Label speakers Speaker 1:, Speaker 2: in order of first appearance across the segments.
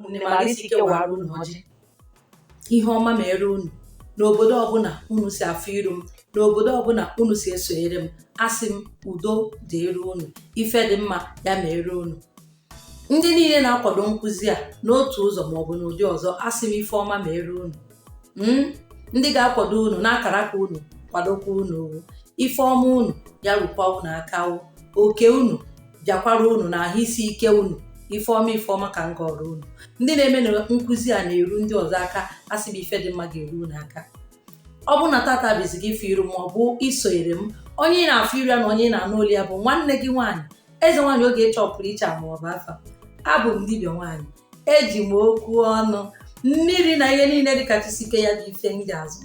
Speaker 1: ụmụnne m isi ike wara unu ọjị. Ihe ọma mere unu n'obodo ọbụla unu si afụ iru m, n'obodo ọbụla unu si esonyere m, asị m udo dịrị unu, ife dị mma ya mere unu. Ndị niile na-akwado nkụzi a n'otu ụzọ maọbụ n'ụdị ọzọ, asị m ife ọma mere unu. Ndị ga-akwado unu n'akara ka unu kwadokwa unu, ife ọma unu ya rukwa unu aka, oke unu bịakwara unu na ahụ isi ike unu, ife ọma ka m gọrọ unu. Ndị na-eme na nkụzi a na-eru ndị ọzọ aka, asị m ife dị mma ga-eru unu aka. Ọ bụ na tata bụzi gị ife iru m maọbụ isonyere m, onye ị na-afụ iru ya na onye ị na-anụ olu ya bụ nwanne gị nwaanyị eze nwaanyị oge chọpụrụ iche maọbụ afa. Abụ m dibịa nwaanyị, eji m okwu ọnụ, mmiri na ihe niile dịka chisike ya dị ife ndị azụ.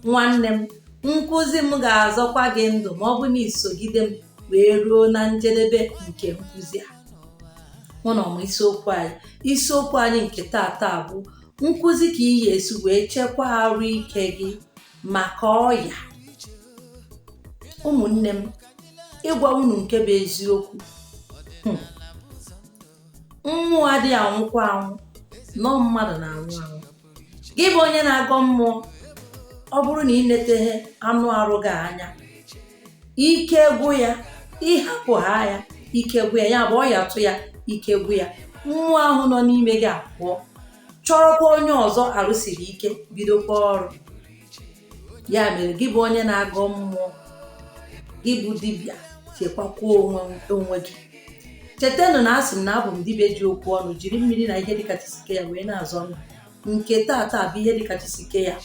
Speaker 1: Nwanne m, nkụzi m ga-azọkwa gị ndụ ma ọ bụ na isogide m wee ruo na njedebe nke nkụzi a. Mụ na ọmụ isiokwu anyị nke tata bụ nkụzi ka ị ga-esi wee chekwaa arụ ike gị maka ọya. Ụmụnne m, ịgwa unu nke bụ eziokwu, mmụọ adịghị anwụkwa anwụ, nọ mmadụ na-anwụ anwụ. Gị bụ onye na-agọ mmụọ, ọ bụrụ na ị neteghị anụ arụ gị anya, ike gwụ ya, ịhapụ ha ya, ike gwụ ya, ya bụ ọya tụ ya, ike gwụ ya, mmụọ ahụ nọ n'ime gị apụọ, chọrọkwa onye ọzọ arụsiri ike bidokwa ọrụ. Ya mere gị bụ onye na-agọ mmụọ, gị bụ dibịa, chekwakwa onwe gị. Chetanụ na asị m na abụ m dibịa ji okwu ọnụ, jiri mmiri na ihe dịka chisike ya wee na-azọ ndụ. Nke tata bụ ihe dịka chisike ya,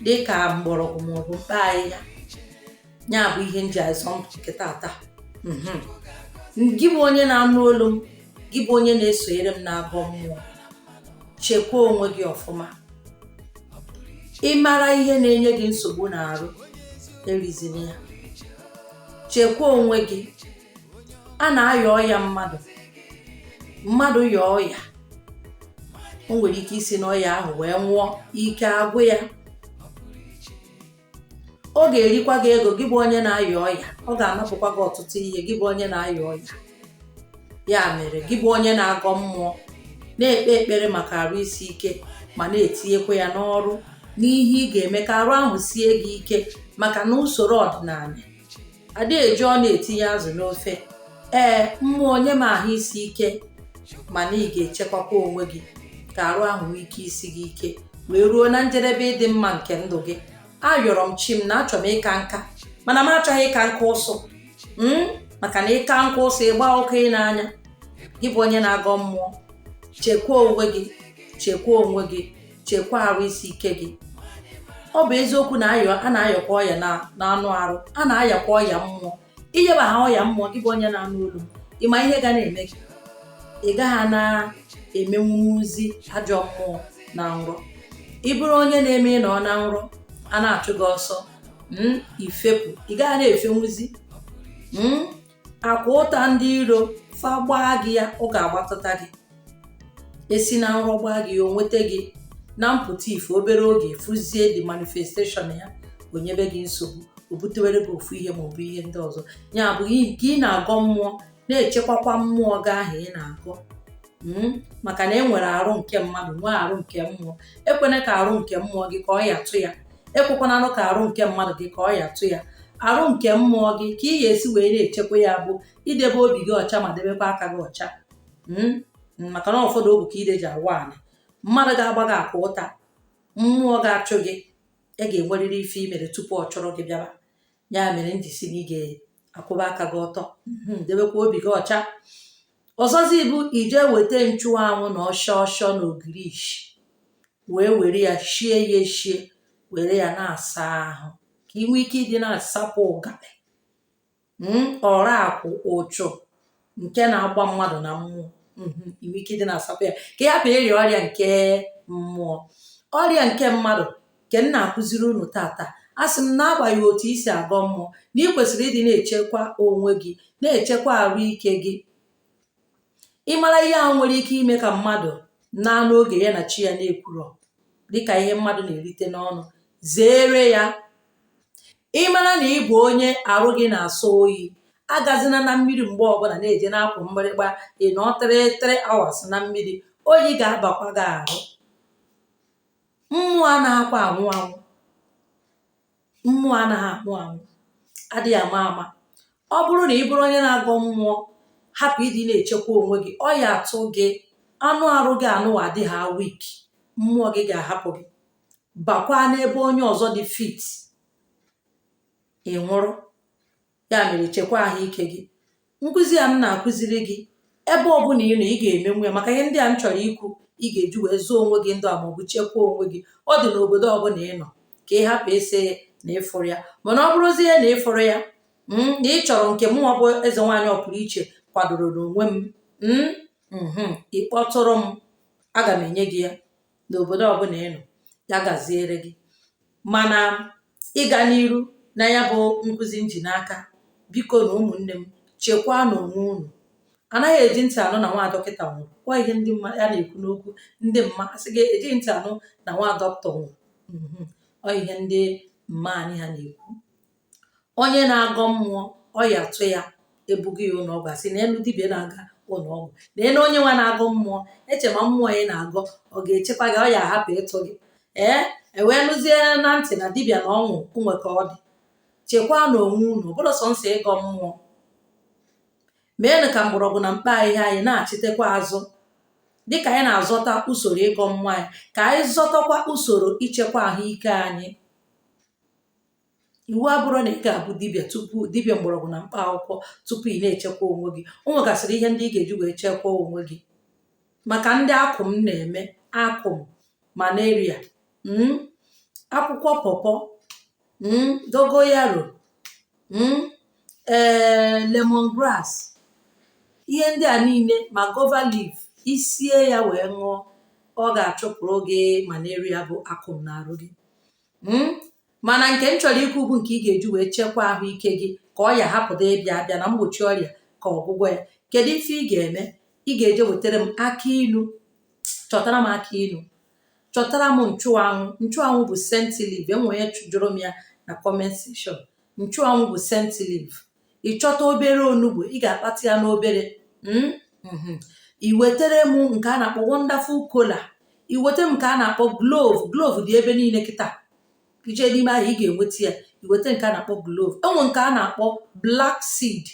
Speaker 1: dịka mgbọrọgwụ maọbụ mkpa ahịhịa, ya bụ ihe nji azọ ndụ nke tata. Gị bụ onye na-anụ olu m, gị bụ onye na-esonyere m na-agọ mmụọ, chekwaa onwe gị ọfụma. Ị mara ihe na-enye gị nsogbu n'arụ, erizina ya. Chekwaa onwe gị. A na-ayọ ọya mmadụ yọọ ọya, o nwere ike isi n'ọya ahụ wee nwụọ, ike agwụ ya. Ọ ga-erikwa gị ego, gị bụ onye na-ayọ ọya, ọ ga-anapụkwa gị ọtụtụ ihe, gị bụ onye na-ayọ ọya. Ya mere gị bụ onye na-agọ mmụọ, na-ekpe ekpere maka arụ isi ike, ma na-etinyekwa ya n'ọrụ n'ihe ị ga-eme ka arụ ahụ sie gị ike. Maka na usoro ọdịnala adịghị eji ọ na-etinye azụ n'ofe. Mmụọ onye m ahụ isi ike, mana ị ga-echekwakwa onwe gị ka arụ ahụ nwee ike isi gị ike wee ruo na njedebe ịdị mma nke ndụ gị. Ayọrọ m chi m na achọrọ m ịka nka, mana m achọghị ịka nka ụsụ, maka na ịka nka ụsụ ịgba ọkụ ị n'anya. Gị bụ onye na-agọ mmụọ, chekwaa onwe gị, chekwaa onwe gị, chekwaa arụ isi ike gị. Ọ bụ eziokwu na a na-ayọkwa ọya na anụ arụ, a na-ayakwa ọya mmụọ. Inyeba ha ọya mmụọ, gị bụ onye na-anụ olu, ịma ihe ga na-eme gị, ị gaghị na-emenwuzi ajọ mmụọ na nrọ. Ị bụrụ onye na-eme ịnọ na nrọ, a na-achụ gị ọsọ, ifepụ, ị gaghị na-efenwuzi. Akwa ụta ndị iro fa gbaa gị ya, ọ ga-agbatata gị. Esi na nrọ gbaa gị ya, o nweta gị na mpụta ife obere oge, fụzie the manifestation ya, o nyebe gị nsogbu, o butewere gị ofu ihe maọbụ ihe ndị ọzọ. Ya bụ ka ị na-agọ mmụọ, na-echekwakwa mmụọ gị ahụ ị na-agọ. Maka na e nwere arụ nke mmadụ, nwee arụ nke mmụọ. Ekwena ka arụ nke mmụọ gị ka ọ ya tụ ya, ekwekwananụ ka arụ nke mmadụ gị ka ọ ya tụ ya. Arụ nke mmụọ gị ka ị ga-esi wee na-echekwa ya bụ idebe obi gị ọcha ma debekwa aka gị ọcha. Maka na ụfọdụ obu ka ideji awa ala, mmadụ ga-agba gị akwa ụta, mmụọ ga-achụ gị, ị ga-enwerịrị ife imere tupu ọ chọrọ gị bịaba. Ya mere njisi na ị ga-akwụba aka gị ọtọ, debekwa obi gị ọcha. Ọzọzi bụ ije weta nchụanwụ na ọsọ na ogiri ishi, wee were ya shie ya eshie, were ya na-asa ahụ ka ị nwee ike ịdị na-asapụ ụgalị, ọra akwụ, ụchụ nke na-agba mmadụ na mmụọ. Inwe ike ịdị na-asapụ ya ka ị hapụ ịrịa ọrịa nke mmụọ. Ọrịa nke mmadụ nke m na-akụziri unu tata, asị m na-agbaghị otu isi agọ mmụọ, na ị kwesịrị ịdị na-echekwa onwe gị, na-echekwa arụ ike gị. Ịmara ihe ahụ nwere ike ime ka mmadụ naa n'oge ya na chi ya na-ekwurọ, dịka ihe mmadụ na-erite n'ọnụ, zeere ya. Ịmara na ị bụ onye arụ gị na-asọ oyi, agazina na mmiri mgbe ọbụla na-eje na-akwụ mgbịrịgba ịnọ 3 hours na mmiri, oyi ga-abakwa gị ahụ. Mmụọ anaghịkwa anwụ anwụ, mmụọ anaghị anwụ anwụ, adịghị ama ama. Ọ bụrụ na ị bụrụ onye na-agọ mmụọ, hapụ ịdị na-echekwa onwe gị, ọ ya atụ gị, anụ arụ gị anụwa adịghị weak, mmụọ gị ga-ahapụ gị bakwa n'ebe onye ọzọ dị fit, ị nwụrụ. Ya mere chekwa ahụike gị. Nkụzi a m na-akụziri gị, ebe ọbụla ị nọ ị ga-emenwu ya, maka ihe ndị a m chọrọ ikwu ị ga-eji wee zụọ onwe gị ndụ a maọbụ chekwaa onwe gị. Ọ dị n'obodo ọbụla ị nọ ka ị hapụ ịsị na ịfụrụ ya. Mana ọ bụrụzie na ịfụrụ ya, na ị chọrọ nke mụnwa bụ eze nwaanyị ọpụrụ iche kwadoro n'onwe m, ị kpọtụrụ m, aga m enye gị ya n'obodo ọbụla ị nọ. Ya gaziere gị. Mana ịga n'iru na ya bụ nkụzi nji n'aka, biko na ụmụnne m, chekwaa n'onwe unu. Anaghị eji ntị anụ na nwa dọkịta nwụrụ. Ọ ihe ndị ya na-ekwu n'okwu ndị mma asị gị eji ntị anụ na nwa dọkịta nwụrụ. Ọ ihe ndị mma anyị ha na-ekwu. Onye na-agọ mmụọ, ọ ya atụ ya ebughị ya ụlọọgwụ, asị na elu dibịa na-aga ụlọọgwụ, na elu onye nwa na-agọ mmụọ, eche ma mmụọ ya na-agọ ọ ga-echekwa gị, ọ ya ahapụ ịtụ gị. Ewee nụzie na ntị na dibịa na ọnwụ onwe ka ọ dị. Chekwaa n'onwe unu, ọ bụrụ sọnsọ ịgọ mmụọ. Meenụ ka mgbọrọgwụ na mkpa ahịhịa anyị na-achitekwa azụ, dịka anyị na-azọta usoro ịgọ mmụọ anyị, ka anyị zọtakwa usoro ichekwa ahụike anyị. Iwu abụrụ na ị ga-abụ dibịa mgbọrọgwụ na mkpa akwụkwọ tupu ị na-echekwa onwe gị. O nwegasịrị ihe ndị ị ga-eji wee chekwaa onwe gị. Maka ndị akụm na-eme, akụm, malaria, akwụkwọ pọpọ, dogoyaro, lemongrass, ihe ndị a niile, ma guava leaf, isie ya wee ṅụọ, ọ ga-achụpụrụ gị malaria bụ akụm na-arụ gị. Mana nke m chọrọ ikwu bụ nke ị ga-eji wee chekwaa ahụike gị, ka ọ ya hapụda ịbịa abịa na mgbochi ọrịa ka ọgwụgwọ ya. Kedu ife ị ga-eme? Ị ga-eje wetara m akị ilu, chọtara m akị ilu, chọtara m nchụanwụ. Nchụanwụ bụ scent leaf, enwe onye jụrụ m ya na comment section. Nchụanwụ bụ scent leaf. Ị chọta obere onugbu, ị ga-akpata ya n'obere. I wetere m nke a na-akpọ wonderful kola. I wetere m nke a na-akpọ glove dị ebe niile kịta. Ije n'ime ahụ ị ga-enweta ya. I weta nke a na-akpọ glove. Enwe nke a na-akpọ black seed.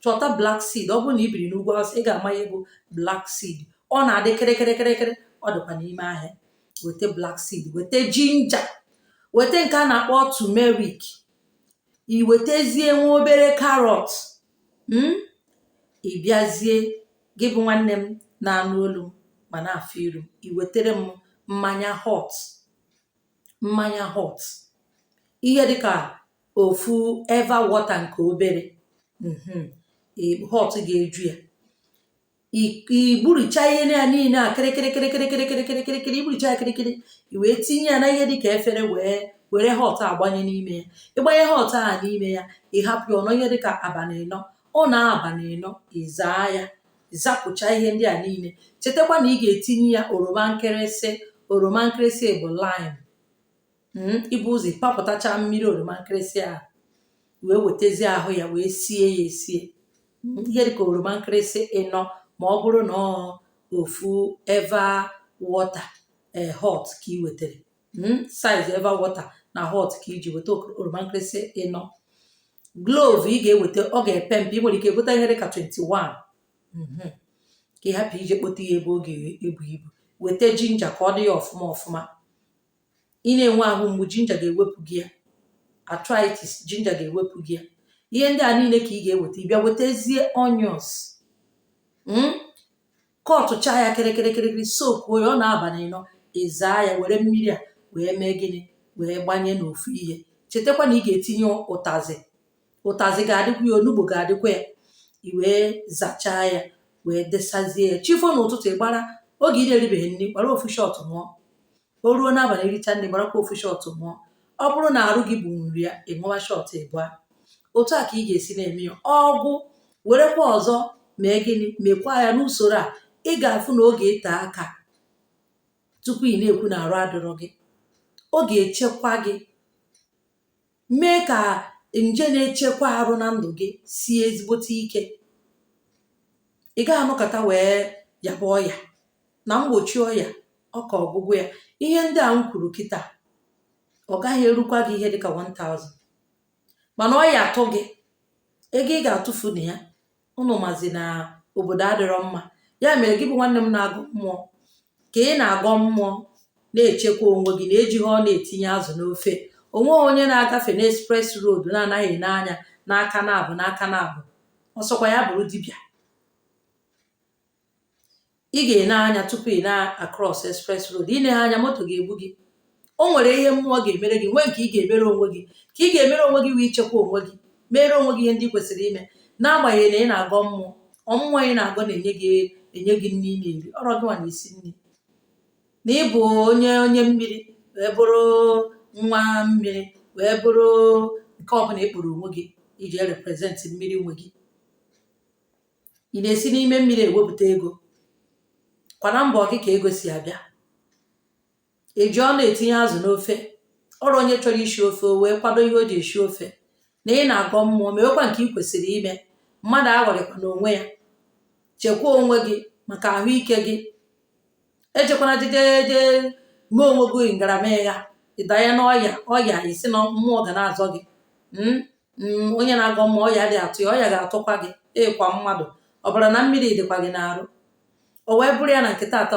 Speaker 1: Chọta black seed. Ọ bụrụ na i biri n'ugwu Awụsa, ị ga-ama ihe bụ black seed. Ọ na-adị kịrịkịrịkịrịkịrị, ọ dịkwa n'ime ahịa. Weta black seed, weta ginger, weta nke a na-akpọ turmeric. I wetezie nwa obere carrot. Ị bịazie, gị bụ nwanne m na-anụ olu m ma na-afụ iru m, i wetere m mmanya hot. Mmanya hot, ihe dịka ofu eva water nke obere, hot ga-eju ya. Igburicha ihe ya niile a kịrịkịrịkịrịkịrịkịrịkịrịkịrị, igburicha ya kịrịkịrị, i wee tinye ya na ihe dịka efere, were hot agbanye n'ime ya. Ịgbanye hot a n'ime ya, ị hapụ ya ọnọ ihe dịka abalị 4. Ọ na-abalị 4, ị zaa ya, zapụcha ihe ndị a niile. Chetakwa na ị ga-etinye ya oroma nkịrịsị. Oroma nkịrịsị bụ lime. Ibu ụzọ papụtacha mmiri oroma nkịrịsị a, wee wetazie ahụ ya wee sie ya esie. Ihe dịka oroma nkịrịsị 4, ma ọ bụrụ na ofu eva water hot ka ị wetere. Size eva water na hot ka iji weta oroma nkịrịsị 4. Glove ị ga-eweta, ọ ga-epe mpe. Ị nwere ike gote ihe dịka 21, ka ị hapụ ije kpote ya ebe ọ ga-ebu ibu. Weta ginger ka ọ dị ya ọfụma ọfụma. Ị na-enwe ahụ mgbu, ginger ga-ewepụ gị ya. Arthritis, ginger ga-ewepụ gị ya. Ihe ndị a niile ka ị ga-eweta. Ị bịa wetezie onions, kọtụcha ya kịrịkịrịkịrịkịrị, soak ya, ọ na-abalị 4. Ị zaa ya, were mmiri a wee mee gịnị, wee gbanye n'ofu ihe. Chetakwa na ị ga-etinye ụtazị. Ụtazị ga-adịkwa ya, onugbo ga-adịkwa ya. I wee zachaa ya, wee desazie ya. Chifo n'ụtụtụ, ị gbara, oge ị na-eribeghị nri, gbara ofu shot ṅụọ. O ruo n'abalị, ericha nri, gbarakwa ofu shot ṅụọ. Ọ bụrụ na arụ gị bụ nri ya, ị ṅụwa shot ịbụa. Otu a ka ị ga-esi na-eme ya. Ọgwụ werekwa ọzọ mee gịnị, mekwa ya n'usoro a. Ị ga-afụ na oge ete aka tupu ị na-ekwu na arụ adịrọ gị. Ọ ga-echekwa gị, mee ka nje na-echekwa arụ na ndụ gị sie ezigbote ike. Ị gaghị anọkọta wee yaba ọya na mgbochi ọya ọka ọgwụgwụ ya. Ihe ndị a m kwuru kịta ọ gaghị erukwa gị ihe dịka 1000, mana ọya atụ gị, ego ị ga-atụfu na ya. Unu mazi na obodo adịrọ mma. Ya mere gị bụ nwanne m na-agụ mmụọ, ka ị na-agọ mmụọ na-echekwa onwe gị, na-ejighị ọ na-etinye azụ n'ofe. Onwe onye na-agafe na express road na-anaghị ene anya n'aka na-abụ n'aka na-abụ, ọsọkwa ya bụrụ dibịa. Ị ga-ene anya tupu ị na-across express road. Ine anya moto ga-egbu gị. O nwere ihe mmụọ ga-emere gị, nwee nke ị ga-emere onwe gị. Ka ị ga-emere onwe gị wee ichekwa onwe gị, mere onwe gị ihe ndị ị kwesịrị ime, n'agbanyeghị na ị na-agọ mmụọ. Ọmmụọ ị na-agọ na-enye gị nri ị na-eri. Ọrụ gị nwa na-esi nri. Na ị bụ onye mmiri wee bụrụ nwa mmiri, wee bụrụ nke ọbụla ị kpọrọ onwe gị iji represent mmiri nwe gị. Ị na-esi n'ime mmiri ewepụta ego. Kwana mbọ gị ka ego si abịa. Eji ọ na-etinye azụ n'ofe. Ọrụ onye chọrọ isi ofe o wee kwado ihe o ji esi ofe. Na ị na-agọ mmụọ, mewekwa nke ị kwesịrị ime. Mmadụ aghọrịkwa n'onwe ya. Chekwaa onwe gị maka ahụike gị. Ejekwana jeje mee onwe gị ngaramịgha. Ịdanye n'ọya isi na mmụọ ga na-azọ gị. Onye na-agọ mmụọ ọya dị atụ ya, ọya ga-atụkwa gị. Ịkwa mmadụ, ọbara na mmiri dịkwa gị n'arụ. O wee bụrụ ya na nke taata